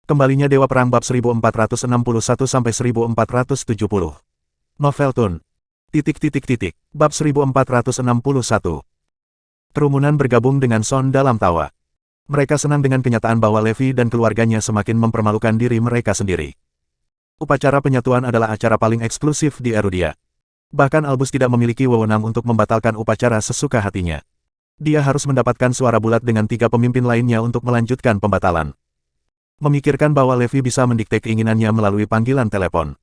Kembalinya Dewa Perang bab 1461-1470. Novel Tun. Bab 1461. Kerumunan bergabung dengan Son dalam tawa. Mereka senang dengan kenyataan bahwa Levi dan keluarganya semakin mempermalukan diri mereka sendiri. Upacara penyatuan adalah acara paling eksklusif di Erudia. Bahkan Albus tidak memiliki wewenang untuk membatalkan upacara sesuka hatinya. Dia harus mendapatkan suara bulat dengan 3 pemimpin lainnya untuk melanjutkan pembatalan. Memikirkan bahwa Levi bisa mendikte keinginannya melalui panggilan telepon.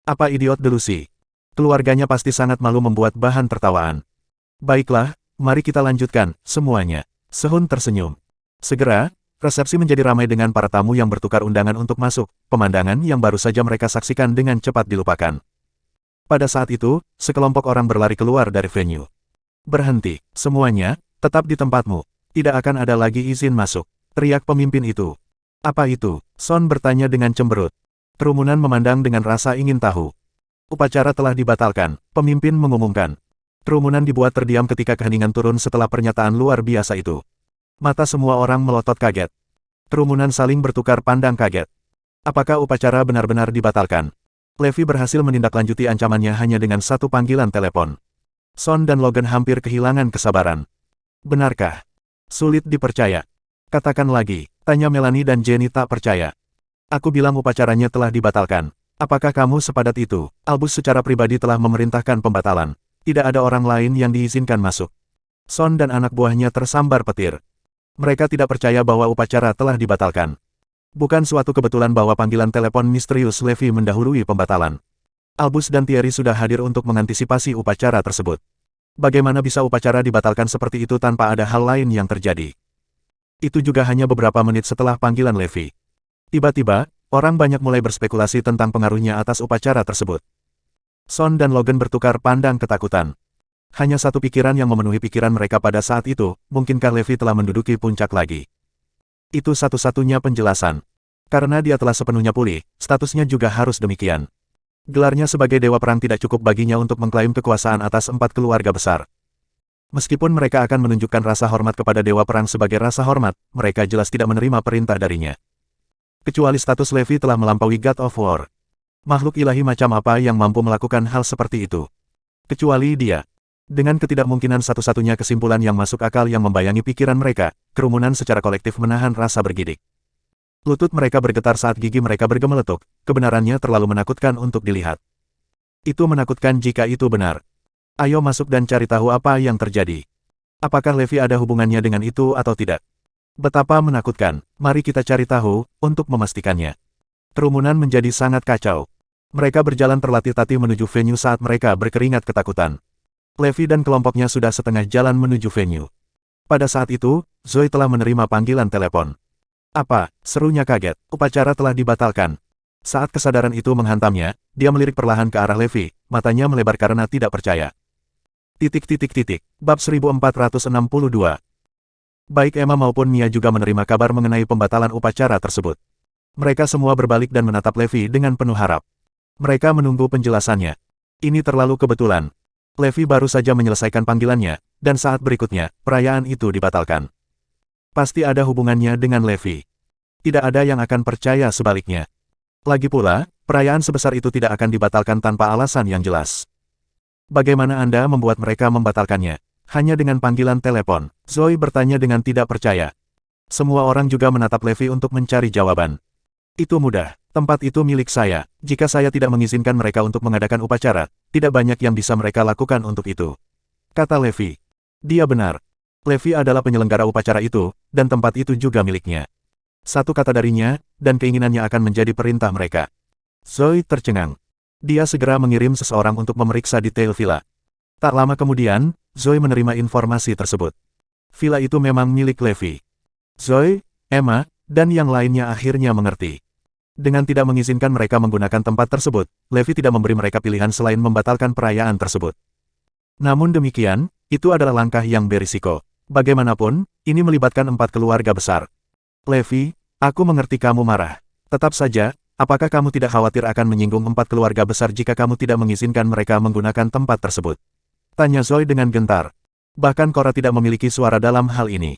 Apa idiot delusi? Keluarganya pasti sangat malu membuat bahan tertawaan. Baiklah, mari kita lanjutkan, semuanya. Sehun tersenyum. Segera, resepsi menjadi ramai dengan para tamu yang bertukar undangan untuk masuk, pemandangan yang baru saja mereka saksikan dengan cepat dilupakan. Pada saat itu, sekelompok orang berlari keluar dari venue. Berhenti, semuanya, tetap di tempatmu. Tidak akan ada lagi izin masuk, teriak pemimpin itu. Apa itu? Son bertanya dengan cemberut. Kerumunan memandang dengan rasa ingin tahu. Upacara telah dibatalkan, pemimpin mengumumkan. Kerumunan dibuat terdiam ketika keheningan turun setelah pernyataan luar biasa itu. Mata semua orang melotot kaget. Kerumunan saling bertukar pandang kaget. Apakah upacara benar-benar dibatalkan? Levi berhasil menindaklanjuti ancamannya hanya dengan 1 panggilan telepon. Son dan Logan hampir kehilangan kesabaran. Benarkah? Sulit dipercaya. Katakan lagi. Tanya Melanie dan Jenny tak percaya. Aku bilang upacaranya telah dibatalkan. Apakah kamu sepadat itu? Albus secara pribadi telah memerintahkan pembatalan. Tidak ada orang lain yang diizinkan masuk. Son dan anak buahnya tersambar petir. Mereka tidak percaya bahwa upacara telah dibatalkan. Bukan suatu kebetulan bahwa panggilan telepon misterius Levi mendahului pembatalan. Albus dan Thierry sudah hadir untuk mengantisipasi upacara tersebut. Bagaimana bisa upacara dibatalkan seperti itu tanpa ada hal lain yang terjadi? Itu juga hanya beberapa menit setelah panggilan Levi. Tiba-tiba, orang banyak mulai berspekulasi tentang pengaruhnya atas upacara tersebut. Son dan Logan bertukar pandang ketakutan. Hanya satu pikiran yang memenuhi pikiran mereka pada saat itu, mungkinkah Levi telah menduduki puncak lagi? Itu satu-satunya penjelasan. Karena dia telah sepenuhnya pulih, statusnya juga harus demikian. Gelarnya sebagai Dewa Perang tidak cukup baginya untuk mengklaim kekuasaan atas 4 keluarga besar. Meskipun mereka akan menunjukkan rasa hormat kepada Dewa Perang sebagai rasa hormat, mereka jelas tidak menerima perintah darinya. Kecuali status Levi telah melampaui God of War. Makhluk ilahi macam apa yang mampu melakukan hal seperti itu? Kecuali dia. Dengan ketidakmungkinan satu-satunya kesimpulan yang masuk akal yang membayangi pikiran mereka, kerumunan secara kolektif menahan rasa bergidik. Lutut mereka bergetar saat gigi mereka bergemeletuk, kebenarannya terlalu menakutkan untuk dilihat. Itu menakutkan jika itu benar. Ayo masuk dan cari tahu apa yang terjadi. Apakah Levi ada hubungannya dengan itu atau tidak? Betapa menakutkan, mari kita cari tahu, untuk memastikannya. Kerumunan menjadi sangat kacau. Mereka berjalan terlatih-tatih menuju venue saat mereka berkeringat ketakutan. Levi dan kelompoknya sudah setengah jalan menuju venue. Pada saat itu, Zoe telah menerima panggilan telepon. Apa? Serunya kaget, upacara telah dibatalkan. Saat kesadaran itu menghantamnya, dia melirik perlahan ke arah Levi, matanya melebar karena tidak percaya. Bab 1462. Baik Emma maupun Mia juga menerima kabar mengenai pembatalan upacara tersebut. Mereka semua berbalik dan menatap Levi dengan penuh harap. Mereka menunggu penjelasannya. Ini terlalu kebetulan. Levi baru saja menyelesaikan panggilannya, dan saat berikutnya, perayaan itu dibatalkan. Pasti ada hubungannya dengan Levi. Tidak ada yang akan percaya sebaliknya. Lagi pula, perayaan sebesar itu tidak akan dibatalkan tanpa alasan yang jelas. Bagaimana Anda membuat mereka membatalkannya? Hanya dengan panggilan telepon. Zoe bertanya dengan tidak percaya. Semua orang juga menatap Levi untuk mencari jawaban. Itu mudah. Tempat itu milik saya. Jika saya tidak mengizinkan mereka untuk mengadakan upacara, tidak banyak yang bisa mereka lakukan untuk itu. Kata Levi. Dia benar. Levi adalah penyelenggara upacara itu, dan tempat itu juga miliknya. Satu kata darinya, dan keinginannya akan menjadi perintah mereka. Zoe tercengang. Dia segera mengirim seseorang untuk memeriksa detail villa. Tak lama kemudian, Zoe menerima informasi tersebut. Villa itu memang milik Levi. Zoe, Emma, dan yang lainnya akhirnya mengerti. Dengan tidak mengizinkan mereka menggunakan tempat tersebut, Levi tidak memberi mereka pilihan selain membatalkan perayaan tersebut. Namun demikian, itu adalah langkah yang berisiko. Bagaimanapun, ini melibatkan 4 keluarga besar. Levi, aku mengerti kamu marah. Tetap saja, apakah kamu tidak khawatir akan menyinggung 4 keluarga besar jika kamu tidak mengizinkan mereka menggunakan tempat tersebut? Tanya Zoe dengan gentar. Bahkan Cora tidak memiliki suara dalam hal ini.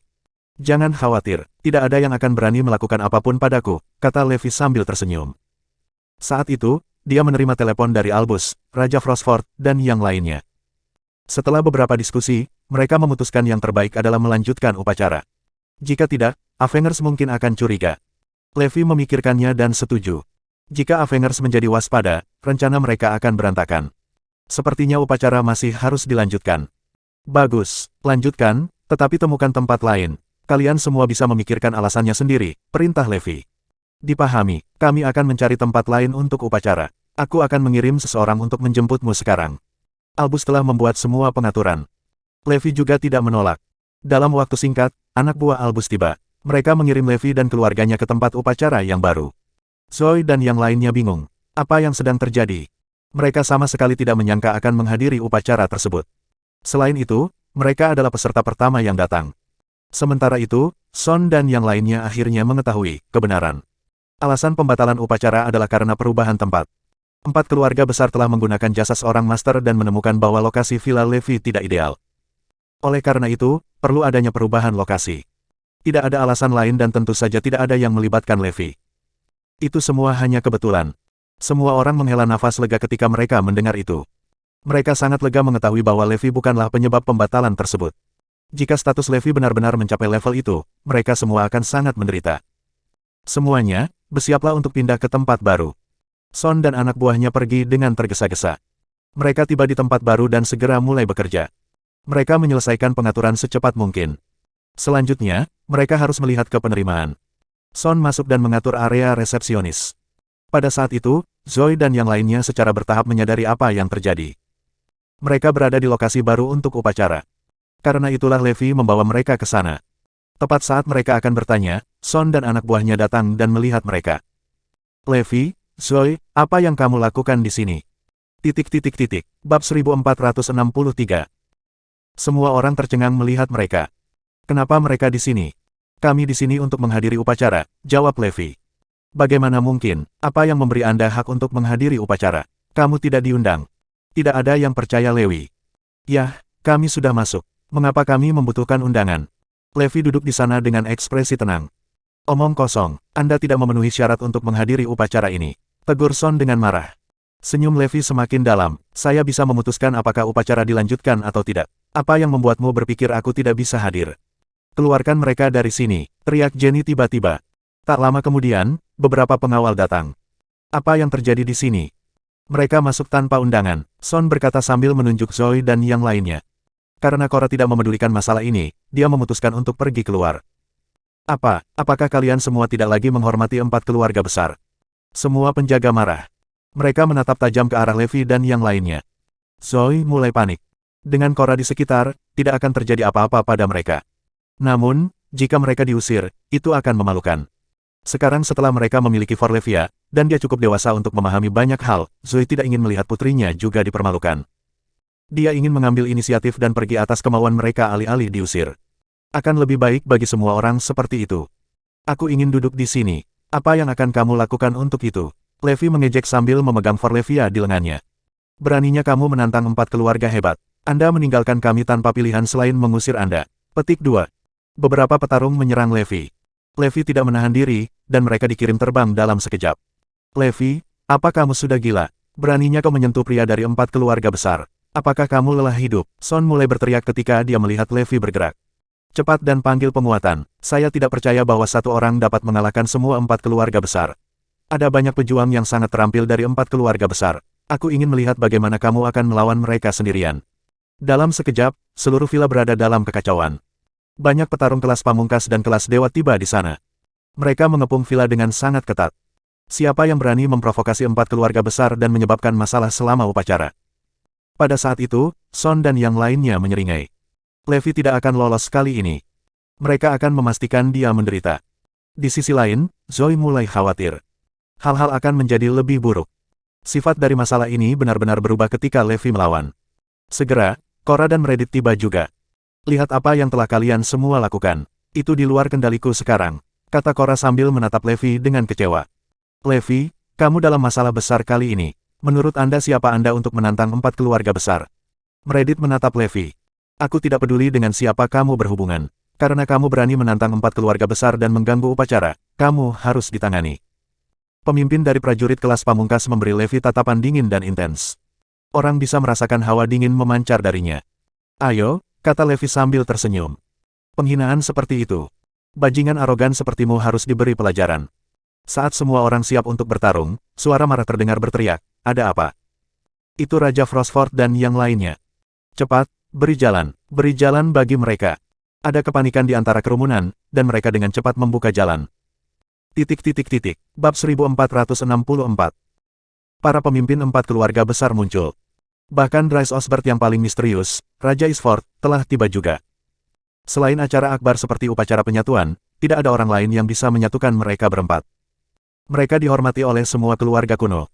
Jangan khawatir, tidak ada yang akan berani melakukan apapun padaku, kata Levi sambil tersenyum. Saat itu, dia menerima telepon dari Albus, Raja Frostford, dan yang lainnya. Setelah beberapa diskusi, mereka memutuskan yang terbaik adalah melanjutkan upacara. Jika tidak, Avengers mungkin akan curiga. Levi memikirkannya dan setuju. Jika Avengers menjadi waspada, rencana mereka akan berantakan. Sepertinya upacara masih harus dilanjutkan. Bagus, lanjutkan, tetapi temukan tempat lain. Kalian semua bisa memikirkan alasannya sendiri, perintah Levi. Dipahami, kami akan mencari tempat lain untuk upacara. Aku akan mengirim seseorang untuk menjemputmu sekarang. Albus telah membuat semua pengaturan. Levi juga tidak menolak. Dalam waktu singkat, anak buah Albus tiba. Mereka mengirim Levi dan keluarganya ke tempat upacara yang baru. Zoe dan yang lainnya bingung. Apa yang sedang terjadi? Mereka sama sekali tidak menyangka akan menghadiri upacara tersebut. Selain itu, mereka adalah peserta pertama yang datang. Sementara itu, Son dan yang lainnya akhirnya mengetahui kebenaran. Alasan pembatalan upacara adalah karena perubahan tempat. 4 keluarga besar telah menggunakan jasa seorang master dan menemukan bahwa lokasi Villa Levi tidak ideal. Oleh karena itu, perlu adanya perubahan lokasi. Tidak ada alasan lain dan tentu saja tidak ada yang melibatkan Levi. Itu semua hanya kebetulan. Semua orang menghela nafas lega ketika mereka mendengar itu. Mereka sangat lega mengetahui bahwa Levi bukanlah penyebab pembatalan tersebut. Jika status Levi benar-benar mencapai level itu, mereka semua akan sangat menderita. Semuanya, bersiaplah untuk pindah ke tempat baru. Son dan anak buahnya pergi dengan tergesa-gesa. Mereka tiba di tempat baru dan segera mulai bekerja. Mereka menyelesaikan pengaturan secepat mungkin. Selanjutnya, mereka harus melihat ke penerimaan. Son masuk dan mengatur area resepsionis. Pada saat itu, Zoe dan yang lainnya secara bertahap menyadari apa yang terjadi. Mereka berada di lokasi baru untuk upacara. Karena itulah Levi membawa mereka ke sana. Tepat saat mereka akan bertanya, Son dan anak buahnya datang dan melihat mereka. Levi, Zoe, apa yang kamu lakukan di sini? Bab 1463. Semua orang tercengang melihat mereka. Kenapa mereka di sini? Kami di sini untuk menghadiri upacara, jawab Levi. Bagaimana mungkin? Apa yang memberi Anda hak untuk menghadiri upacara? Kamu tidak diundang. Tidak ada yang percaya Levi. Yah, kami sudah masuk. Mengapa kami membutuhkan undangan? Levi duduk di sana dengan ekspresi tenang. Omong kosong, Anda tidak memenuhi syarat untuk menghadiri upacara ini. Tegur Son dengan marah. Senyum Levi semakin dalam. Saya bisa memutuskan apakah upacara dilanjutkan atau tidak. Apa yang membuatmu berpikir aku tidak bisa hadir? Keluarkan mereka dari sini, teriak Jenny tiba-tiba. Tak lama kemudian, beberapa pengawal datang. Apa yang terjadi di sini? Mereka masuk tanpa undangan, Son berkata sambil menunjuk Zoe dan yang lainnya. Karena Cora tidak memedulikan masalah ini, dia memutuskan untuk pergi keluar. Apakah kalian semua tidak lagi menghormati 4 keluarga besar? Semua penjaga marah. Mereka menatap tajam ke arah Levi dan yang lainnya. Zoe mulai panik. Dengan Cora di sekitar, tidak akan terjadi apa-apa pada mereka. Namun, jika mereka diusir, itu akan memalukan. Sekarang setelah mereka memiliki Forlevia, dan dia cukup dewasa untuk memahami banyak hal, Zoe tidak ingin melihat putrinya juga dipermalukan. Dia ingin mengambil inisiatif dan pergi atas kemauan mereka alih-alih diusir. Akan lebih baik bagi semua orang seperti itu. Aku ingin duduk di sini. Apa yang akan kamu lakukan untuk itu? Levi mengejek sambil memegang Forlevia di lengannya. Beraninya kamu menantang 4 keluarga hebat. Anda meninggalkan kami tanpa pilihan selain mengusir Anda. Petik 2. Beberapa petarung menyerang Levi. Levi tidak menahan diri, dan mereka dikirim terbang dalam sekejap. Levi, apa kamu sudah gila? Beraninya kau menyentuh pria dari 4 keluarga besar. Apakah kamu lelah hidup? Son mulai berteriak ketika dia melihat Levi bergerak. Cepat dan panggil penguatan. Saya tidak percaya bahwa satu orang dapat mengalahkan semua 4 keluarga besar. Ada banyak pejuang yang sangat terampil dari 4 keluarga besar. Aku ingin melihat bagaimana kamu akan melawan mereka sendirian. Dalam sekejap, seluruh villa berada dalam kekacauan. Banyak petarung kelas pamungkas dan kelas dewa tiba di sana. Mereka mengepung villa dengan sangat ketat. Siapa yang berani memprovokasi 4 keluarga besar dan menyebabkan masalah selama upacara? Pada saat itu, Son dan yang lainnya menyeringai. Levi tidak akan lolos kali ini. Mereka akan memastikan dia menderita. Di sisi lain, Zoe mulai khawatir. Hal-hal akan menjadi lebih buruk. Sifat dari masalah ini benar-benar berubah ketika Levi melawan. Segera, Cora dan Meredith tiba juga. Lihat apa yang telah kalian semua lakukan. Itu di luar kendaliku sekarang, kata Cora sambil menatap Levi dengan kecewa. Levi, kamu dalam masalah besar kali ini. Menurut Anda siapa Anda untuk menantang 4 keluarga besar? Meredith menatap Levi. Aku tidak peduli dengan siapa kamu berhubungan. Karena kamu berani menantang 4 keluarga besar dan mengganggu upacara, kamu harus ditangani. Pemimpin dari prajurit kelas pamungkas memberi Levi tatapan dingin dan intens. Orang bisa merasakan hawa dingin memancar darinya. Ayo, kata Levi sambil tersenyum. Penghinaan seperti itu. Bajingan arogan sepertimu harus diberi pelajaran. Saat semua orang siap untuk bertarung, suara marah terdengar berteriak, ada apa? Itu Raja Frostford dan yang lainnya. Cepat, beri jalan bagi mereka. Ada kepanikan di antara kerumunan, dan mereka dengan cepat membuka jalan. Bab 1464. Para pemimpin 4 keluarga besar muncul. Bahkan Dries Osbert yang paling misterius, Raja Isford, telah tiba juga. Selain acara akbar seperti upacara penyatuan, tidak ada orang lain yang bisa menyatukan mereka berempat. Mereka dihormati oleh semua keluarga kuno.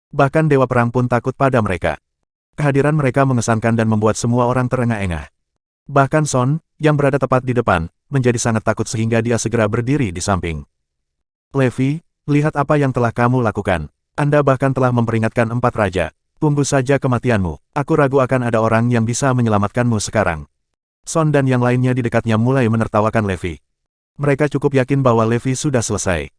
Bahkan Dewa Perang pun takut pada mereka. Kehadiran mereka mengesankan dan membuat semua orang terengah-engah. Bahkan Son, yang berada tepat di depan, menjadi sangat takut sehingga dia segera berdiri di samping. Levi, lihat apa yang telah kamu lakukan. Anda bahkan telah memperingatkan 4 raja. Tunggu saja kematianmu. Aku ragu akan ada orang yang bisa menyelamatkanmu sekarang. Son dan yang lainnya di dekatnya mulai menertawakan Levi. Mereka cukup yakin bahwa Levi sudah selesai.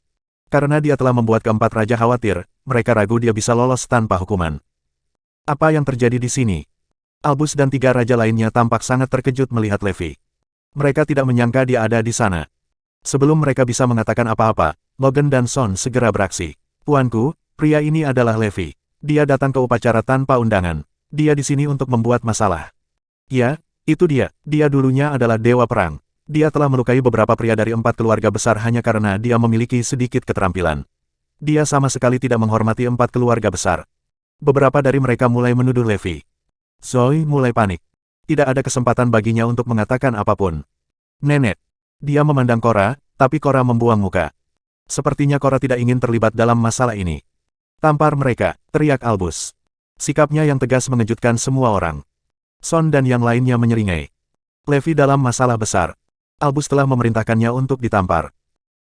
Karena dia telah membuat keempat raja khawatir, mereka ragu dia bisa lolos tanpa hukuman. Apa yang terjadi di sini? Albus dan 3 raja lainnya tampak sangat terkejut melihat Levi. Mereka tidak menyangka dia ada di sana. Sebelum mereka bisa mengatakan apa-apa, Logan dan Son segera beraksi. Tuanku, pria ini adalah Levi. Dia datang ke upacara tanpa undangan. Dia di sini untuk membuat masalah. Ya, itu dia. Dia dulunya adalah Dewa Perang. Dia telah melukai beberapa pria dari 4 keluarga besar hanya karena dia memiliki sedikit keterampilan. Dia sama sekali tidak menghormati 4 keluarga besar. Beberapa dari mereka mulai menuduh Levi. Zoe mulai panik. Tidak ada kesempatan baginya untuk mengatakan apapun. Nenek. Dia memandang Cora, tapi Cora membuang muka. Sepertinya Cora tidak ingin terlibat dalam masalah ini. Tampar mereka, teriak Albus. Sikapnya yang tegas mengejutkan semua orang. Son dan yang lainnya menyeringai. Levi dalam masalah besar. Albus telah memerintahkannya untuk ditampar.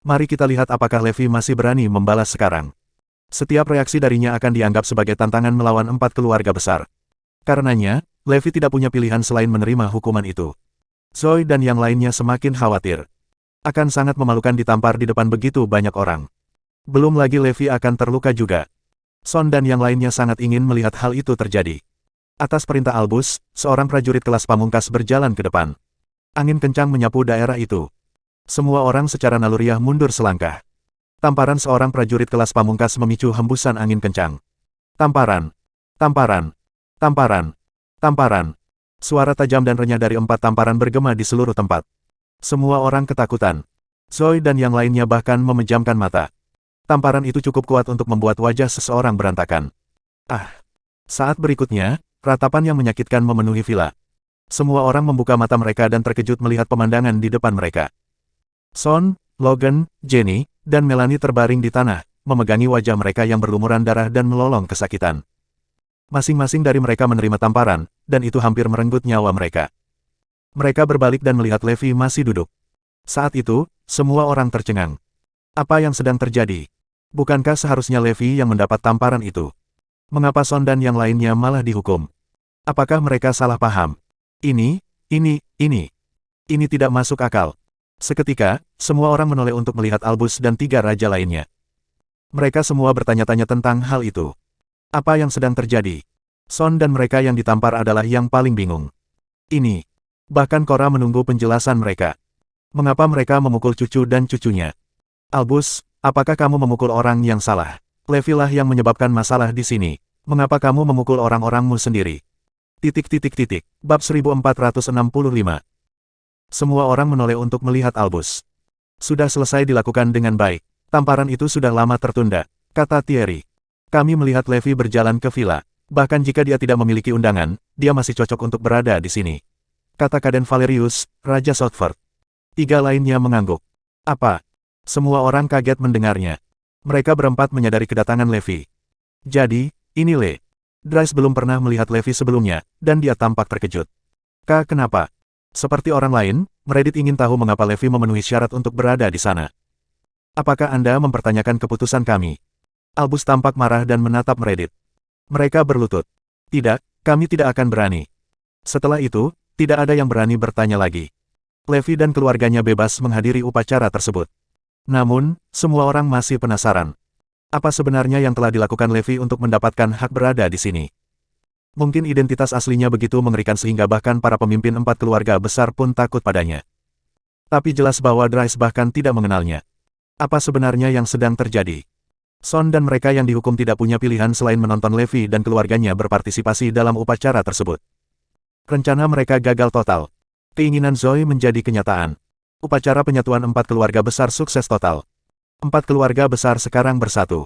Mari kita lihat apakah Levi masih berani membalas sekarang. Setiap reaksi darinya akan dianggap sebagai tantangan melawan 4 keluarga besar. Karenanya, Levi tidak punya pilihan selain menerima hukuman itu. Zoe dan yang lainnya semakin khawatir. Akan sangat memalukan ditampar di depan begitu banyak orang. Belum lagi Levi akan terluka juga. Son dan yang lainnya sangat ingin melihat hal itu terjadi. Atas perintah Albus, seorang prajurit kelas pamungkas berjalan ke depan. Angin kencang menyapu daerah itu. Semua orang secara naluriah mundur selangkah. Tamparan seorang prajurit kelas pamungkas memicu hembusan angin kencang. Tamparan. Tamparan. Tamparan. Tamparan. Suara tajam dan renyah dari 4 tamparan bergema di seluruh tempat. Semua orang ketakutan. Zoe dan yang lainnya bahkan memejamkan mata. Tamparan itu cukup kuat untuk membuat wajah seseorang berantakan. Saat berikutnya, ratapan yang menyakitkan memenuhi villa. Semua orang membuka mata mereka dan terkejut melihat pemandangan di depan mereka. Son, Logan, Jenny, dan Melanie terbaring di tanah, memegangi wajah mereka yang berlumuran darah dan melolong kesakitan. Masing-masing dari mereka menerima tamparan, dan itu hampir merenggut nyawa mereka. Mereka berbalik dan melihat Levi masih duduk. Saat itu, semua orang tercengang. Apa yang sedang terjadi? Bukankah seharusnya Levi yang mendapat tamparan itu? Mengapa Son dan yang lainnya malah dihukum? Apakah mereka salah paham? Ini tidak masuk akal. Seketika, semua orang menoleh untuk melihat Albus dan 3 raja lainnya. Mereka semua bertanya-tanya tentang hal itu. Apa yang sedang terjadi? Son dan mereka yang ditampar adalah yang paling bingung. Bahkan Cora menunggu penjelasan mereka. Mengapa mereka memukul cucu dan cucunya? Albus, apakah kamu memukul orang yang salah? Levi lah yang menyebabkan masalah di sini. Mengapa kamu memukul orang-orangmu sendiri? Bab 1465. Semua orang menoleh untuk melihat Albus. Sudah selesai dilakukan dengan baik. Tamparan itu sudah lama tertunda, kata Thierry. Kami melihat Levi berjalan ke villa. Bahkan jika dia tidak memiliki undangan, dia masih cocok untuk berada di sini. Kata Kaden Valerius, Raja Southford. 3 lainnya mengangguk. Apa? Semua orang kaget mendengarnya. Mereka berempat menyadari kedatangan Levi. Jadi, ini Le. Dries belum pernah melihat Levi sebelumnya, dan dia tampak terkejut. Kenapa? Seperti orang lain, Meredith ingin tahu mengapa Levi memenuhi syarat untuk berada di sana. Apakah Anda mempertanyakan keputusan kami? Albus tampak marah dan menatap Meredith. Mereka berlutut. Tidak, kami tidak akan berani. Setelah itu, tidak ada yang berani bertanya lagi. Levi dan keluarganya bebas menghadiri upacara tersebut. Namun, semua orang masih penasaran. Apa sebenarnya yang telah dilakukan Levi untuk mendapatkan hak berada di sini? Mungkin identitas aslinya begitu mengerikan sehingga bahkan para pemimpin 4 keluarga besar pun takut padanya. Tapi jelas bahwa Dries bahkan tidak mengenalnya. Apa sebenarnya yang sedang terjadi? Son dan mereka yang dihukum tidak punya pilihan selain menonton Levi dan keluarganya berpartisipasi dalam upacara tersebut. Rencana mereka gagal total. Keinginan Zoe menjadi kenyataan. Upacara penyatuan 4 keluarga besar sukses total. 4 keluarga besar sekarang bersatu.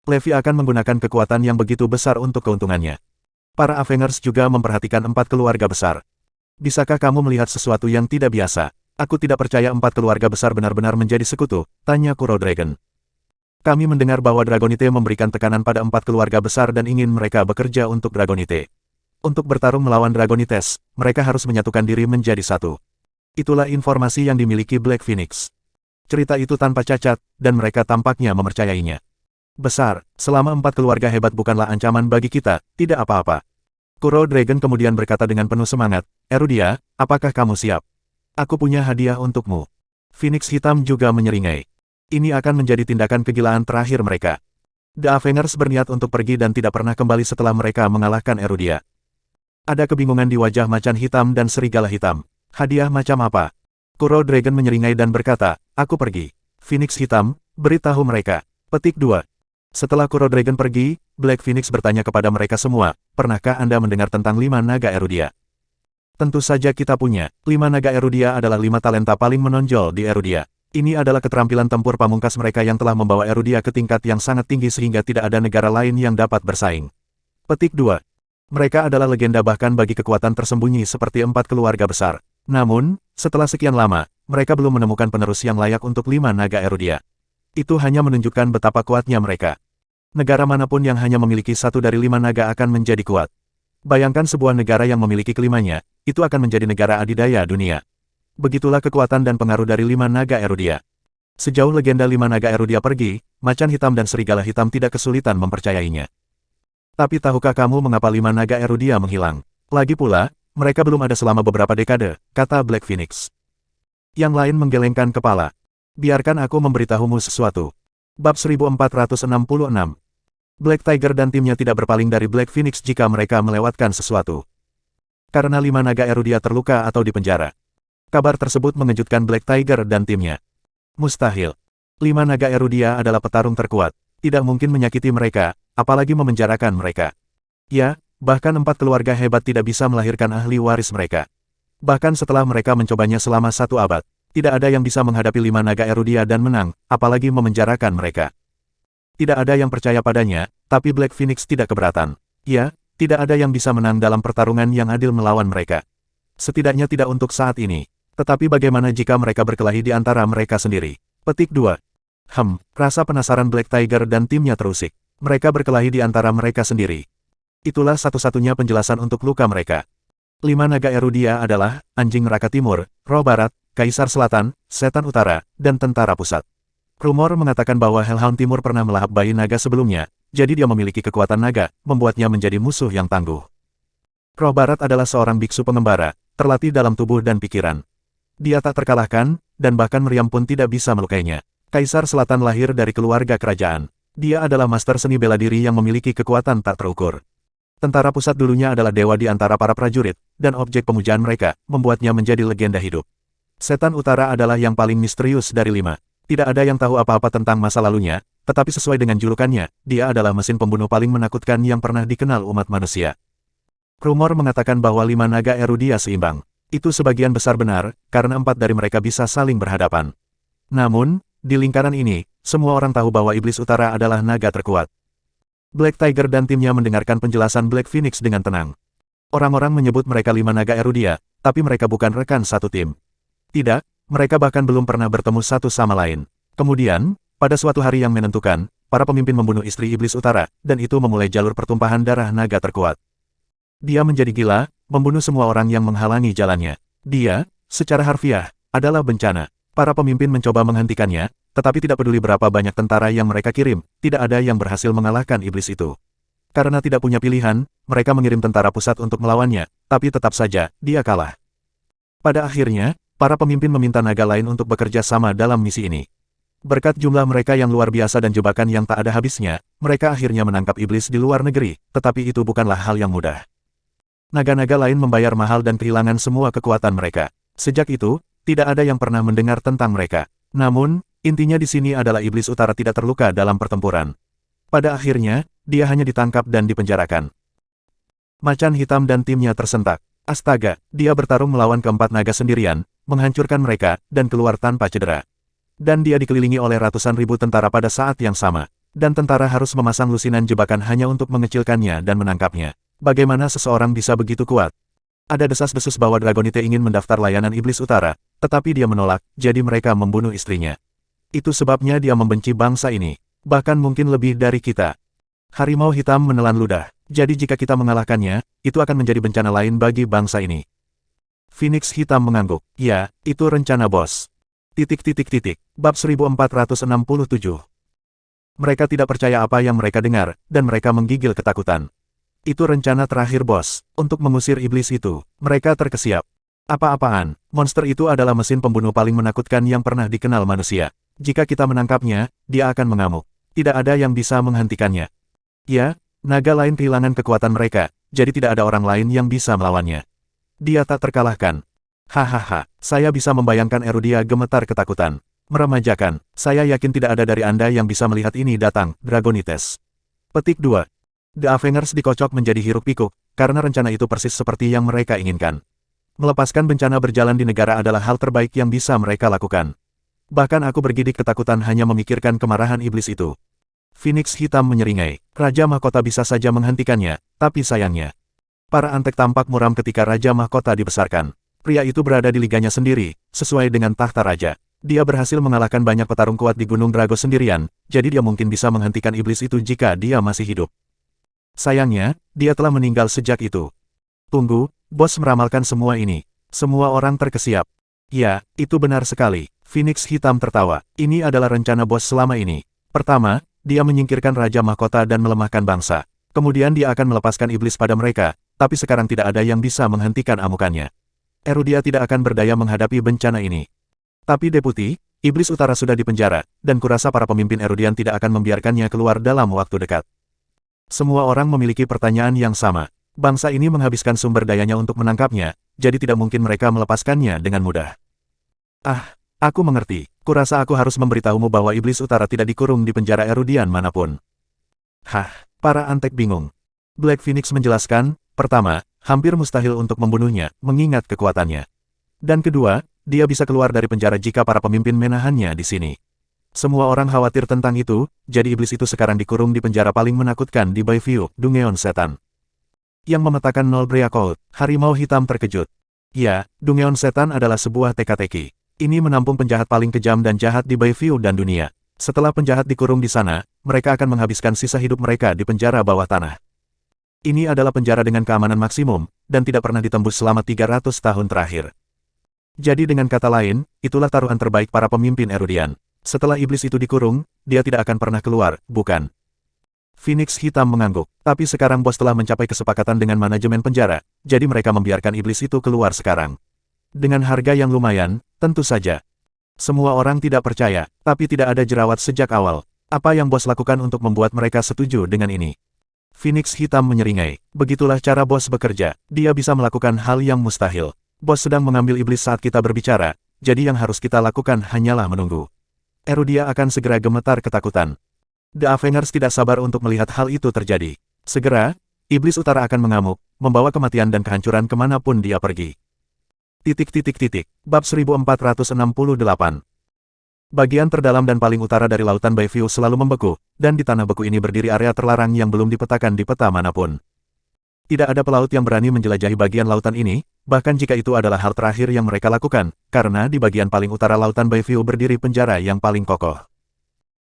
Levi akan menggunakan kekuatan yang begitu besar untuk keuntungannya. Para Avengers juga memperhatikan 4 keluarga besar. Bisakah kamu melihat sesuatu yang tidak biasa? Aku tidak percaya 4 keluarga besar benar-benar menjadi sekutu, tanya Kuro Dragon. Kami mendengar bahwa Dragonite memberikan tekanan pada 4 keluarga besar dan ingin mereka bekerja untuk Dragonite. Untuk bertarung melawan Dragonites, mereka harus menyatukan diri menjadi satu. Itulah informasi yang dimiliki Black Phoenix. Cerita itu tanpa cacat, dan mereka tampaknya mempercayainya. Besar, selama 4 keluarga hebat bukanlah ancaman bagi kita, tidak apa-apa. Kuro Dragon kemudian berkata dengan penuh semangat, Erudia, apakah kamu siap? Aku punya hadiah untukmu. Phoenix Hitam juga menyeringai. Ini akan menjadi tindakan kegilaan terakhir mereka. The Avengers berniat untuk pergi dan tidak pernah kembali setelah mereka mengalahkan Erudia. Ada kebingungan di wajah macan hitam dan serigala hitam. Hadiah macam apa? Kuro Dragon menyeringai dan berkata, aku pergi. Phoenix Hitam, beritahu mereka. Petik 2. Setelah Kuro Dragon pergi, Black Phoenix bertanya kepada mereka semua, pernahkah Anda mendengar tentang 5 naga Erudia? Tentu saja kita punya. 5 naga Erudia adalah 5 talenta paling menonjol di Erudia. Ini adalah keterampilan tempur pamungkas mereka yang telah membawa Erudia ke tingkat yang sangat tinggi sehingga tidak ada negara lain yang dapat bersaing. Petik 2. Mereka adalah legenda bahkan bagi kekuatan tersembunyi seperti 4 keluarga besar. Namun, setelah sekian lama, mereka belum menemukan penerus yang layak untuk 5 naga Erudia. Itu hanya menunjukkan betapa kuatnya mereka. Negara manapun yang hanya memiliki 1 dari 5 naga akan menjadi kuat. Bayangkan sebuah negara yang memiliki kelimanya, itu akan menjadi negara adidaya dunia. Begitulah kekuatan dan pengaruh dari 5 naga Erudia. Sejauh legenda 5 naga Erudia pergi, macan hitam dan serigala hitam tidak kesulitan mempercayainya. Tapi tahukah kamu mengapa 5 naga Erudia menghilang? Lagi pula, mereka belum ada selama beberapa dekade, kata Black Phoenix. Yang lain menggelengkan kepala. Biarkan aku memberitahumu sesuatu. Bab 1466. Black Tiger dan timnya tidak berpaling dari Black Phoenix jika mereka melewatkan sesuatu. Karena 5 naga Erudia terluka atau dipenjara. Kabar tersebut mengejutkan Black Tiger dan timnya. Mustahil. 5 naga Erudia adalah petarung terkuat. Tidak mungkin menyakiti mereka, apalagi memenjarakan mereka. Ya, bahkan 4 keluarga hebat tidak bisa melahirkan ahli waris mereka. Bahkan setelah mereka mencobanya selama 1 abad, tidak ada yang bisa menghadapi 5 naga Erudia dan menang, apalagi memenjarakan mereka. Tidak ada yang percaya padanya, tapi Black Phoenix tidak keberatan. Ya, tidak ada yang bisa menang dalam pertarungan yang adil melawan mereka. Setidaknya tidak untuk saat ini. Tetapi bagaimana jika mereka berkelahi di antara mereka sendiri? Petik 2. Rasa penasaran Black Tiger dan timnya terusik. Mereka berkelahi di antara mereka sendiri. Itulah satu-satunya penjelasan untuk luka mereka. 5 naga Erudia adalah, Anjing Neraka Timur, Roh Barat, Kaisar Selatan, Setan Utara, dan Tentara Pusat. Rumor mengatakan bahwa Hellhound Timur pernah melahap bayi naga sebelumnya, jadi dia memiliki kekuatan naga, membuatnya menjadi musuh yang tangguh. Roh Barat adalah seorang biksu pengembara, terlatih dalam tubuh dan pikiran. Dia tak terkalahkan, dan bahkan meriam pun tidak bisa melukainya. Kaisar Selatan lahir dari keluarga kerajaan. Dia adalah master seni bela diri yang memiliki kekuatan tak terukur. Tentara Pusat dulunya adalah dewa di antara para prajurit, dan objek pemujaan mereka, membuatnya menjadi legenda hidup. Setan Utara adalah yang paling misterius dari 5. Tidak ada yang tahu apa-apa tentang masa lalunya, tetapi sesuai dengan julukannya, dia adalah mesin pembunuh paling menakutkan yang pernah dikenal umat manusia. Rumor mengatakan bahwa 5 naga Erudia seimbang. Itu sebagian besar benar, karena 4 dari mereka bisa saling berhadapan. Namun, di lingkaran ini, semua orang tahu bahwa Iblis Utara adalah naga terkuat. Black Tiger dan timnya mendengarkan penjelasan Black Phoenix dengan tenang. Orang-orang menyebut mereka 5 naga Erudia, tapi mereka bukan rekan satu tim. Tidak, mereka bahkan belum pernah bertemu satu sama lain. Kemudian, pada suatu hari yang menentukan, para pemimpin membunuh istri Iblis Utara, dan itu memulai jalur pertumpahan darah naga terkuat. Dia menjadi gila, membunuh semua orang yang menghalangi jalannya. Dia, secara harfiah, adalah bencana. Para pemimpin mencoba menghentikannya, tetapi tidak peduli berapa banyak tentara yang mereka kirim, tidak ada yang berhasil mengalahkan iblis itu. Karena tidak punya pilihan, mereka mengirim tentara pusat untuk melawannya, tapi tetap saja, dia kalah. Pada akhirnya, para pemimpin meminta naga lain untuk bekerja sama dalam misi ini. Berkat jumlah mereka yang luar biasa dan jebakan yang tak ada habisnya, mereka akhirnya menangkap iblis di luar negeri, tetapi itu bukanlah hal yang mudah. Naga-naga lain membayar mahal dan kehilangan semua kekuatan mereka. Sejak itu, tidak ada yang pernah mendengar tentang mereka. Namun, intinya di sini adalah iblis utara tidak terluka dalam pertempuran. Pada akhirnya, dia hanya ditangkap dan dipenjarakan. Macan hitam dan timnya tersentak. Astaga, dia bertarung melawan keempat naga sendirian, menghancurkan mereka, dan keluar tanpa cedera. Dan dia dikelilingi oleh ratusan ribu tentara pada saat yang sama. Dan tentara harus memasang lusinan jebakan hanya untuk mengecilkannya dan menangkapnya. Bagaimana seseorang bisa begitu kuat? Ada desas-desus bahwa Dragonite ingin mendaftar layanan iblis utara, tetapi dia menolak, jadi mereka membunuh istrinya. Itu sebabnya dia membenci bangsa ini. Bahkan mungkin lebih dari kita. Harimau hitam menelan ludah. Jadi jika kita mengalahkannya, itu akan menjadi bencana lain bagi bangsa ini. Phoenix hitam mengangguk. Ya, itu rencana bos. Bab 1467. Mereka tidak percaya apa yang mereka dengar, dan mereka menggigil ketakutan. Itu rencana terakhir bos, untuk mengusir iblis itu. Mereka terkesiap. Apa-apaan, monster itu adalah mesin pembunuh paling menakutkan yang pernah dikenal manusia. Jika kita menangkapnya, dia akan mengamuk. Tidak ada yang bisa menghentikannya. Ya, naga lain kehilangan kekuatan mereka, jadi tidak ada orang lain yang bisa melawannya. Dia tak terkalahkan. Hahaha, saya bisa membayangkan Erudia gemetar ketakutan. Meremajakan, saya yakin tidak ada dari Anda yang bisa melihat ini datang, Dragonites. Petik 2. The Avengers dikocok menjadi hiruk-pikuk, karena rencana itu persis seperti yang mereka inginkan. Melepaskan bencana berjalan di negara adalah hal terbaik yang bisa mereka lakukan. Bahkan aku bergidik ketakutan hanya memikirkan kemarahan iblis itu. Phoenix hitam menyeringai. Raja Mahkota bisa saja menghentikannya, tapi sayangnya. Para antek tampak muram ketika Raja Mahkota dibesarkan. Pria itu berada di liganya sendiri, sesuai dengan tahta raja. Dia berhasil mengalahkan banyak petarung kuat di Gunung Drago sendirian, jadi dia mungkin bisa menghentikan iblis itu jika dia masih hidup. Sayangnya, dia telah meninggal sejak itu. Tunggu, bos meramalkan semua ini. Semua orang terkesiap. Ya, itu benar sekali. Phoenix hitam tertawa. Ini adalah rencana bos selama ini. Pertama, dia menyingkirkan Raja Mahkota dan melemahkan bangsa. Kemudian dia akan melepaskan iblis pada mereka, tapi sekarang tidak ada yang bisa menghentikan amukannya. Erudia tidak akan berdaya menghadapi bencana ini. Tapi Deputi, iblis utara sudah dipenjara, dan kurasa para pemimpin Erudian tidak akan membiarkannya keluar dalam waktu dekat. Semua orang memiliki pertanyaan yang sama. Bangsa ini menghabiskan sumber dayanya untuk menangkapnya, jadi tidak mungkin mereka melepaskannya dengan mudah. Ah, aku mengerti. Kurasa aku harus memberitahumu bahwa iblis utara tidak dikurung di penjara Erudian manapun. Hah, para antek bingung. Black Phoenix menjelaskan, pertama, hampir mustahil untuk membunuhnya, mengingat kekuatannya. Dan kedua, dia bisa keluar dari penjara jika para pemimpin menahannya di sini. Semua orang khawatir tentang itu, jadi iblis itu sekarang dikurung di penjara paling menakutkan di Bayview, Dungeon Setan. Yang memetakan Nolbrea Cold, harimau hitam terkejut. Ya, Dungeon Setan adalah sebuah teka-teki. Ini menampung penjahat paling kejam dan jahat di Bayview dan dunia. Setelah penjahat dikurung di sana, mereka akan menghabiskan sisa hidup mereka di penjara bawah tanah. Ini adalah penjara dengan keamanan maksimum, dan tidak pernah ditembus selama 300 tahun terakhir. Jadi dengan kata lain, itulah taruhan terbaik para pemimpin Erudian. Setelah iblis itu dikurung, dia tidak akan pernah keluar, bukan? Phoenix hitam mengangguk. Tapi sekarang bos telah mencapai kesepakatan dengan manajemen penjara, jadi mereka membiarkan iblis itu keluar sekarang. Dengan harga yang lumayan, tentu saja. Semua orang tidak percaya, tapi tidak ada jerawat sejak awal. Apa yang bos lakukan untuk membuat mereka setuju dengan ini? Phoenix hitam menyeringai. Begitulah cara bos bekerja. Dia bisa melakukan hal yang mustahil. Bos sedang mengambil iblis saat kita berbicara, jadi yang harus kita lakukan hanyalah menunggu. Erudia akan segera gemetar ketakutan. The Avengers tidak sabar untuk melihat hal itu terjadi. Segera, iblis utara akan mengamuk, membawa kematian dan kehancuran kemanapun dia pergi. Bab 1468. Bagian terdalam dan paling utara dari lautan Bayview selalu membeku, dan di tanah beku ini berdiri area terlarang yang belum dipetakan di peta manapun. Tidak ada pelaut yang berani menjelajahi bagian lautan ini, bahkan jika itu adalah hal terakhir yang mereka lakukan, karena di bagian paling utara lautan Bayview berdiri penjara yang paling kokoh.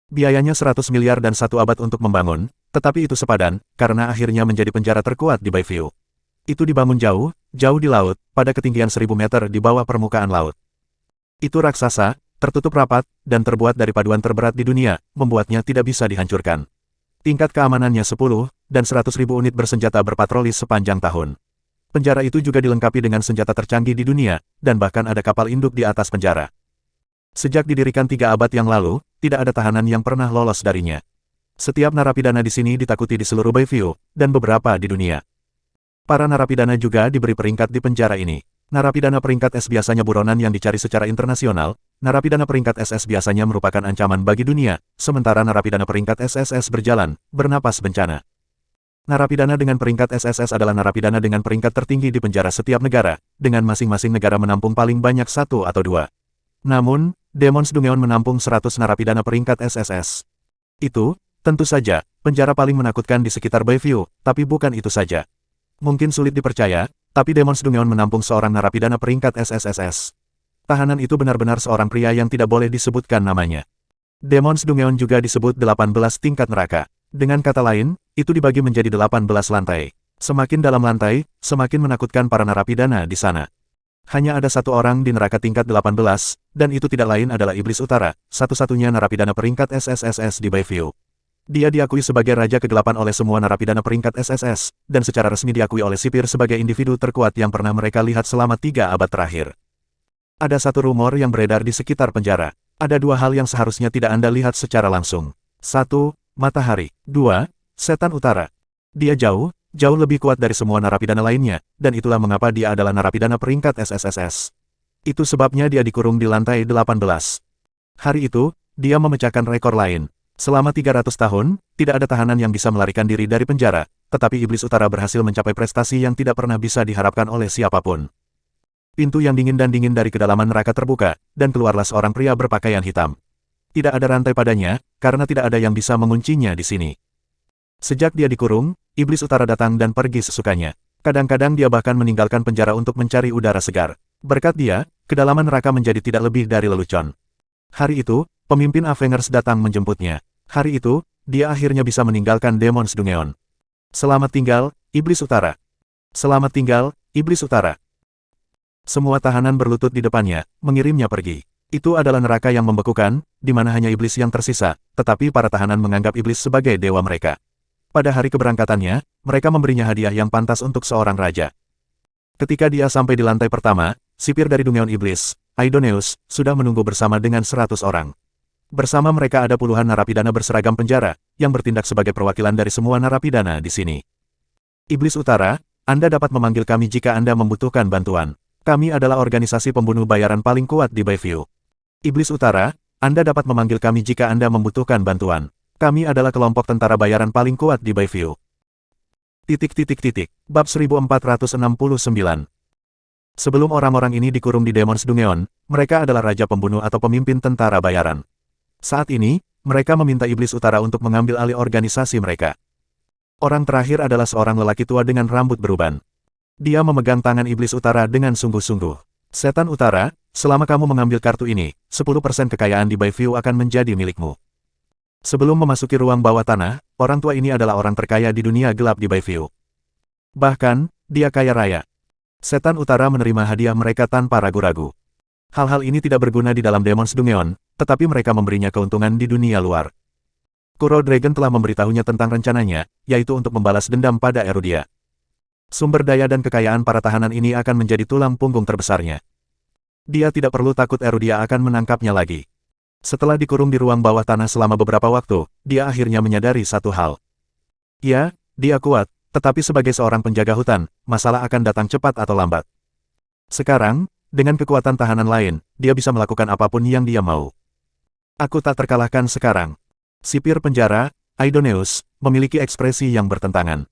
Biayanya 100 miliar dan 1 abad untuk membangun, tetapi itu sepadan, karena akhirnya menjadi penjara terkuat di Bayview. Itu dibangun jauh, jauh di laut, pada ketinggian 1000 meter di bawah permukaan laut. Itu raksasa, tertutup rapat, dan terbuat dari paduan terberat di dunia, membuatnya tidak bisa dihancurkan. Tingkat keamanannya 10, dan 100.000 unit bersenjata berpatroli sepanjang tahun. Penjara itu juga dilengkapi dengan senjata tercanggih di dunia, dan bahkan ada kapal induk di atas penjara. Sejak didirikan 3 abad yang lalu, tidak ada tahanan yang pernah lolos darinya. Setiap narapidana di sini ditakuti di seluruh Bayview, dan beberapa di dunia. Para narapidana juga diberi peringkat di penjara ini. Narapidana peringkat S biasanya buronan yang dicari secara internasional, narapidana peringkat SS biasanya merupakan ancaman bagi dunia, sementara narapidana peringkat SSS berjalan, bernapas bencana. Narapidana dengan peringkat SSS adalah narapidana dengan peringkat tertinggi di penjara setiap negara, dengan masing-masing negara menampung paling banyak 1 atau 2. Namun, Demons Dungeon menampung 100 narapidana peringkat SSS. Itu, tentu saja, penjara paling menakutkan di sekitar Bayview, tapi bukan itu saja. Mungkin sulit dipercaya, tapi Demons Dungeon menampung seorang narapidana peringkat SSS. Tahanan itu benar-benar seorang pria yang tidak boleh disebutkan namanya. Demons Dungeon juga disebut 18 tingkat neraka. Dengan kata lain, itu dibagi menjadi 18 lantai. Semakin dalam lantai, semakin menakutkan para narapidana di sana. Hanya ada satu orang di neraka tingkat 18, dan itu tidak lain adalah Iblis Utara, satu-satunya narapidana peringkat SSS di Bayview. Dia diakui sebagai Raja Kegelapan oleh semua narapidana peringkat SSS, dan secara resmi diakui oleh sipir sebagai individu terkuat yang pernah mereka lihat selama 3 abad terakhir. Ada satu rumor yang beredar di sekitar penjara. Ada 2 hal yang seharusnya tidak Anda lihat secara langsung. 1. Matahari. 2. Setan Utara. Dia jauh lebih kuat dari semua narapidana lainnya, dan itulah mengapa dia adalah narapidana peringkat SSS. Itu sebabnya dia dikurung di lantai 18. Hari itu, dia memecahkan rekor lain. Selama 300 tahun, tidak ada tahanan yang bisa melarikan diri dari penjara, tetapi Iblis Utara berhasil mencapai prestasi yang tidak pernah bisa diharapkan oleh siapapun. Pintu yang dingin dan dingin dari kedalaman neraka terbuka, dan keluarlah seorang pria berpakaian hitam. Tidak ada rantai padanya, karena tidak ada yang bisa menguncinya di sini. Sejak dia dikurung, Iblis Utara datang dan pergi sesukanya. Kadang-kadang dia bahkan meninggalkan penjara untuk mencari udara segar. Berkat dia, kedalaman neraka menjadi tidak lebih dari lelucon. Hari itu, pemimpin Avengers datang menjemputnya. Hari itu, dia akhirnya bisa meninggalkan Demons Dungeon. Selamat tinggal, Iblis Utara. Selamat tinggal, Iblis Utara. Semua tahanan berlutut di depannya, mengirimnya pergi. Itu adalah neraka yang membekukan, di mana hanya iblis yang tersisa, tetapi para tahanan menganggap iblis sebagai dewa mereka. Pada hari keberangkatannya, mereka memberinya hadiah yang pantas untuk seorang raja. Ketika dia sampai di lantai pertama, sipir dari Dungeon Iblis, Aidoneus, sudah menunggu bersama dengan 100 orang. Bersama mereka ada puluhan narapidana berseragam penjara, yang bertindak sebagai perwakilan dari semua narapidana di sini. Iblis Utara, Anda dapat memanggil kami jika Anda membutuhkan bantuan. Kami adalah organisasi pembunuh bayaran paling kuat di Bayview. Iblis Utara, Anda dapat memanggil kami jika Anda membutuhkan bantuan. Kami adalah kelompok tentara bayaran paling kuat di Bayview. Bab 1469. Sebelum orang-orang ini dikurung di Demons Dungeon, mereka adalah raja pembunuh atau pemimpin tentara bayaran. Saat ini, mereka meminta Iblis Utara untuk mengambil alih organisasi mereka. Orang terakhir adalah seorang lelaki tua dengan rambut beruban. Dia memegang tangan Iblis Utara dengan sungguh-sungguh. Setan Utara, selama kamu mengambil kartu ini, 10% kekayaan di Bayview akan menjadi milikmu. Sebelum memasuki ruang bawah tanah, orang tua ini adalah orang terkaya di dunia gelap di Bayview. Bahkan, dia kaya raya. Setan Utara menerima hadiah mereka tanpa ragu-ragu. Hal-hal ini tidak berguna di dalam Demons Dungeon, tetapi mereka memberinya keuntungan di dunia luar. Kuro Dragon telah memberitahunya tentang rencananya, yaitu untuk membalas dendam pada Erudia. Sumber daya dan kekayaan para tahanan ini akan menjadi tulang punggung terbesarnya. Dia tidak perlu takut Erudia akan menangkapnya lagi. Setelah dikurung di ruang bawah tanah selama beberapa waktu, dia akhirnya menyadari satu hal. Ya, dia kuat, tetapi sebagai seorang penjaga hutan, masalah akan datang cepat atau lambat. Sekarang, dengan kekuatan tahanan lain, dia bisa melakukan apapun yang dia mau. Aku tak terkalahkan sekarang. Sipir penjara, Aidoneus, memiliki ekspresi yang bertentangan.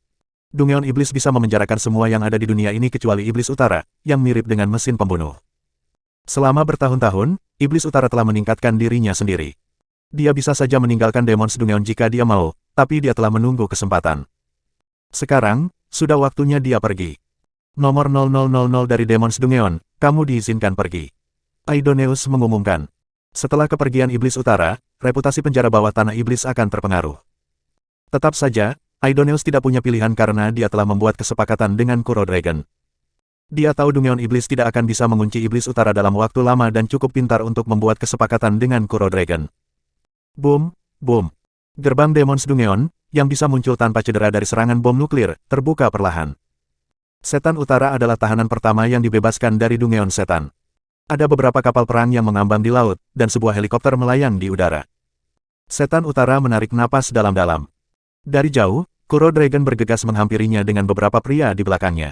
Dungeon Iblis bisa memenjarakan semua yang ada di dunia ini kecuali Iblis Utara, yang mirip dengan mesin pembunuh. Selama bertahun-tahun, Iblis Utara telah meningkatkan dirinya sendiri. Dia bisa saja meninggalkan Demons Dungeon jika dia mau, tapi dia telah menunggu kesempatan. Sekarang, sudah waktunya dia pergi. Nomor 0000 dari Demons Dungeon, kamu diizinkan pergi. Aidoneus mengumumkan. Setelah kepergian Iblis Utara, reputasi penjara bawah tanah Iblis akan terpengaruh. Tetap saja, Aidoneus tidak punya pilihan karena dia telah membuat kesepakatan dengan Kuro Dragon. Dia tahu Dungeon Iblis tidak akan bisa mengunci Iblis Utara dalam waktu lama dan cukup pintar untuk membuat kesepakatan dengan Kuro Dragon. Boom, boom. Gerbang Demons Dungeon, yang bisa muncul tanpa cedera dari serangan bom nuklir, terbuka perlahan. Setan Utara adalah tahanan pertama yang dibebaskan dari Dungeon Setan. Ada beberapa kapal perang yang mengambang di laut, dan sebuah helikopter melayang di udara. Setan Utara menarik napas dalam-dalam. Dari jauh, Kuro Dragon bergegas menghampirinya dengan beberapa pria di belakangnya.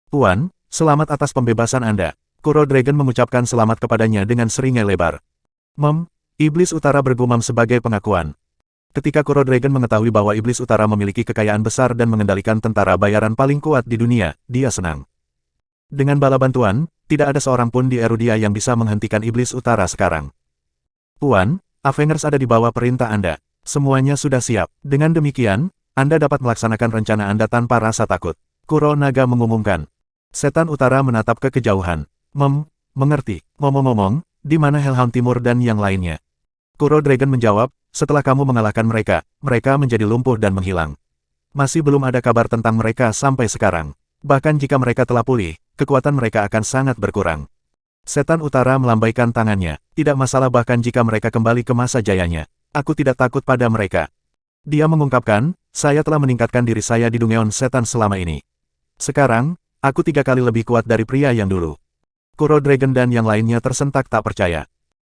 Tuan, selamat atas pembebasan Anda. Kuro Dragon mengucapkan selamat kepadanya dengan seringai lebar. Iblis Utara bergumam sebagai pengakuan. Ketika Kuro Dragon mengetahui bahwa Iblis Utara memiliki kekayaan besar dan mengendalikan tentara bayaran paling kuat di dunia, dia senang. Dengan bala bantuan, tidak ada seorang pun di Erudia yang bisa menghentikan Iblis Utara sekarang. Tuan, Avengers ada di bawah perintah Anda. Semuanya sudah siap. Dengan demikian, Anda dapat melaksanakan rencana Anda tanpa rasa takut. Kuro Naga mengumumkan. Setan Utara menatap ke kejauhan. Mengerti. Ngomong-ngomong, di mana Hellhound Timur dan yang lainnya? Kuro Dragon menjawab, setelah kamu mengalahkan mereka, mereka menjadi lumpuh dan menghilang. Masih belum ada kabar tentang mereka sampai sekarang. Bahkan jika mereka telah pulih, kekuatan mereka akan sangat berkurang. Setan Utara melambaikan tangannya. Tidak masalah bahkan jika mereka kembali ke masa jayanya. Aku tidak takut pada mereka. Dia mengungkapkan, saya telah meningkatkan diri saya di Dungeon Setan selama ini. Sekarang, aku 3 kali lebih kuat dari pria yang dulu. Kuro Dragon dan yang lainnya tersentak tak percaya.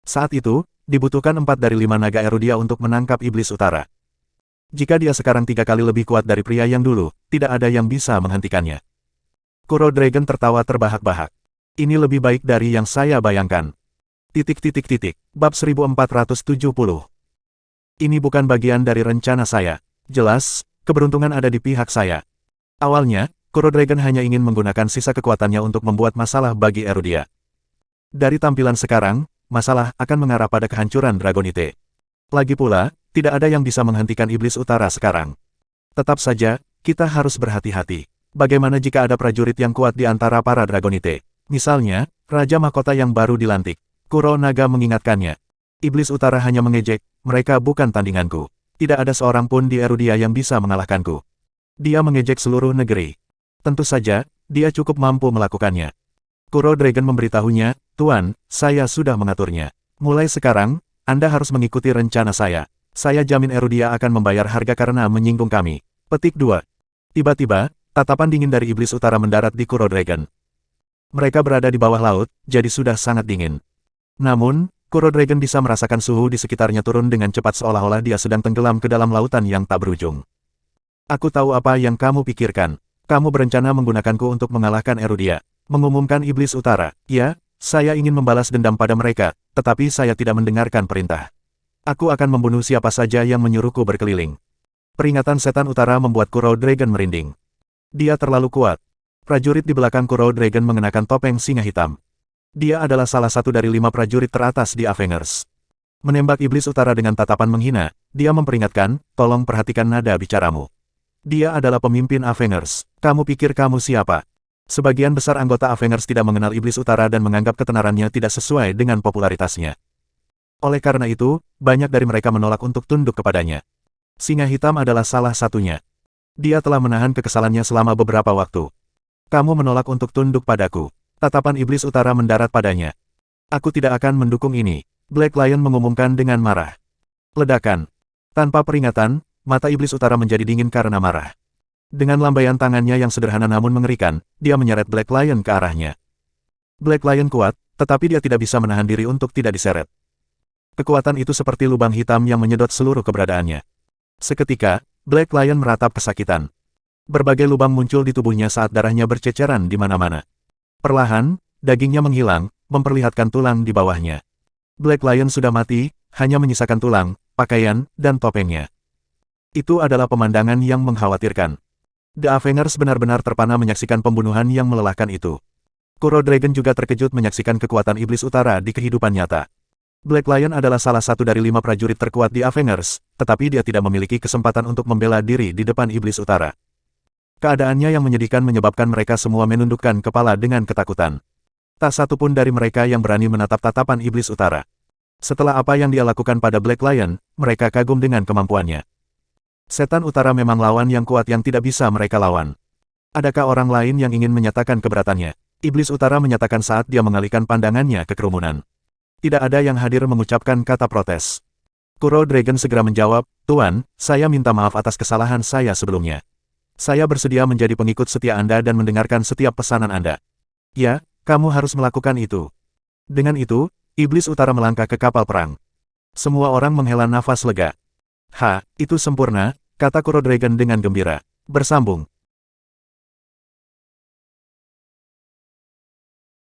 Saat itu, dibutuhkan 4 dari 5 naga Erudia untuk menangkap Iblis Utara. Jika dia sekarang 3 kali lebih kuat dari pria yang dulu, tidak ada yang bisa menghentikannya. Kuro Dragon tertawa terbahak-bahak. Ini lebih baik dari yang saya bayangkan. Bab 1470. Ini bukan bagian dari rencana saya. Jelas, keberuntungan ada di pihak saya. Awalnya, Kuro Dragon hanya ingin menggunakan sisa kekuatannya untuk membuat masalah bagi Erudia. Dari tampilan sekarang, masalah akan mengarah pada kehancuran Dragonite. Lagi pula, tidak ada yang bisa menghentikan Iblis Utara sekarang. Tetap saja, kita harus berhati-hati. Bagaimana jika ada prajurit yang kuat di antara para Dragonite? Misalnya, Raja Mahkota yang baru dilantik. Kuro Naga mengingatkannya. Iblis Utara hanya mengejek, mereka bukan tandinganku. Tidak ada seorang pun di Erudia yang bisa mengalahkanku. Dia mengejek seluruh negeri. Tentu saja, dia cukup mampu melakukannya. Kuro Dragon memberitahunya, Tuan, saya sudah mengaturnya. Mulai sekarang, Anda harus mengikuti rencana saya. Saya jamin Erudia akan membayar harga karena menyinggung kami. Petik 2. Tiba-tiba, tatapan dingin dari Iblis Utara mendarat di Kuro Dragon. Mereka berada di bawah laut, jadi sudah sangat dingin. Namun, Kuro Dragon bisa merasakan suhu di sekitarnya turun dengan cepat seolah-olah dia sedang tenggelam ke dalam lautan yang tak berujung. Aku tahu apa yang kamu pikirkan. Kamu berencana menggunakanku untuk mengalahkan Erudia. Mengumumkan Iblis Utara. Ya, saya ingin membalas dendam pada mereka, tetapi saya tidak mendengarkan perintah. Aku akan membunuh siapa saja yang menyuruhku berkeliling. Peringatan Setan Utara membuat Kuro Dragon merinding. Dia terlalu kuat. Prajurit di belakang Kuro Dragon mengenakan topeng singa hitam. Dia adalah salah satu dari 5 prajurit teratas di Avengers. Menembak Iblis Utara dengan tatapan menghina, dia memperingatkan, tolong perhatikan nada bicaramu. Dia adalah pemimpin Avengers. Kamu pikir kamu siapa? Sebagian besar anggota Avengers tidak mengenal Iblis Utara dan menganggap ketenarannya tidak sesuai dengan popularitasnya. Oleh karena itu, banyak dari mereka menolak untuk tunduk kepadanya. Singa Hitam adalah salah satunya. Dia telah menahan kekesalannya selama beberapa waktu. Kamu menolak untuk tunduk padaku. Tatapan Iblis Utara mendarat padanya. Aku tidak akan mendukung ini. Black Lion mengumumkan dengan marah. Ledakan. Tanpa peringatan, mata Iblis Utara menjadi dingin karena marah. Dengan lambaian tangannya yang sederhana namun mengerikan, dia menyeret Black Lion ke arahnya. Black Lion kuat, tetapi dia tidak bisa menahan diri untuk tidak diseret. Kekuatan itu seperti lubang hitam yang menyedot seluruh keberadaannya. Seketika, Black Lion meratap kesakitan. Berbagai lubang muncul di tubuhnya saat darahnya berceceran di mana-mana. Perlahan, dagingnya menghilang, memperlihatkan tulang di bawahnya. Black Lion sudah mati, hanya menyisakan tulang, pakaian, dan topengnya. Itu adalah pemandangan yang mengkhawatirkan. The Avengers benar-benar terpana menyaksikan pembunuhan yang melelahkan itu. Kuro Dragon juga terkejut menyaksikan kekuatan Iblis Utara di kehidupan nyata. Black Lion adalah salah satu dari 5 prajurit terkuat di Avengers, tetapi dia tidak memiliki kesempatan untuk membela diri di depan Iblis Utara. Keadaannya yang menyedihkan menyebabkan mereka semua menundukkan kepala dengan ketakutan. Tak satu pun dari mereka yang berani menatap tatapan Iblis Utara. Setelah apa yang dia lakukan pada Black Lion, mereka kagum dengan kemampuannya. Setan Utara memang lawan yang kuat yang tidak bisa mereka lawan. Adakah orang lain yang ingin menyatakan keberatannya? Iblis Utara menyatakan saat dia mengalihkan pandangannya ke kerumunan. Tidak ada yang hadir mengucapkan kata protes. Kuro Dragon segera menjawab, Tuan, saya minta maaf atas kesalahan saya sebelumnya. Saya bersedia menjadi pengikut setia Anda dan mendengarkan setiap pesanan Anda. Ya, kamu harus melakukan itu. Dengan itu, Iblis Utara melangkah ke kapal perang. Semua orang menghela nafas lega. Itu sempurna, kata Kuro Dragon dengan gembira. Bersambung.